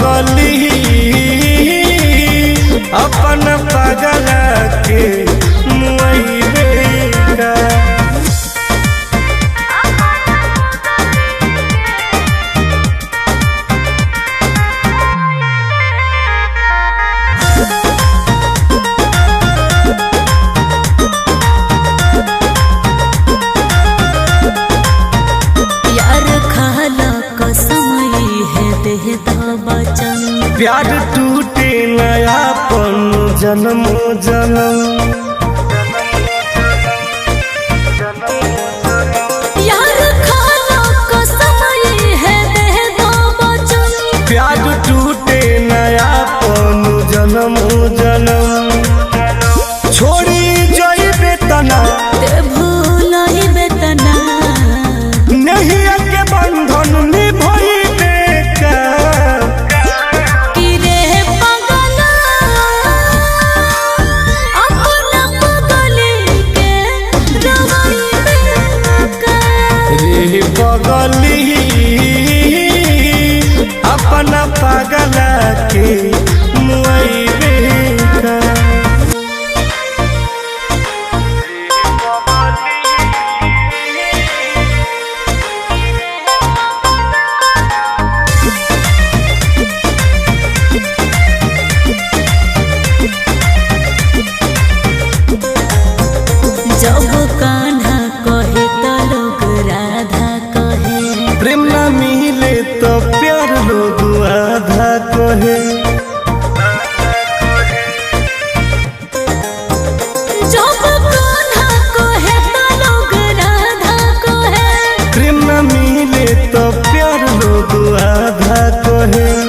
पगली अपन पागल के मुआइबे का। प्यार टूटे नयापन जन्म जन्म, यार खाना कसम है दे दो वचन। प्यार टूटे नयापन जन्म जन्म, छोड़ी जाइबे तना ते भूलाइबे तना, नहीं के बंधन निभाइबे का। पगली अपना पागल के मुआइबे का। जब कान्हा कहे तो लोग राधा कहे, प्रेम न मिले तो प्यार लोग आधा कहे। जब कान्हा कहे तो लोग राधा कहे, प्रेम न मिले तो प्यार लोग आधा कहे।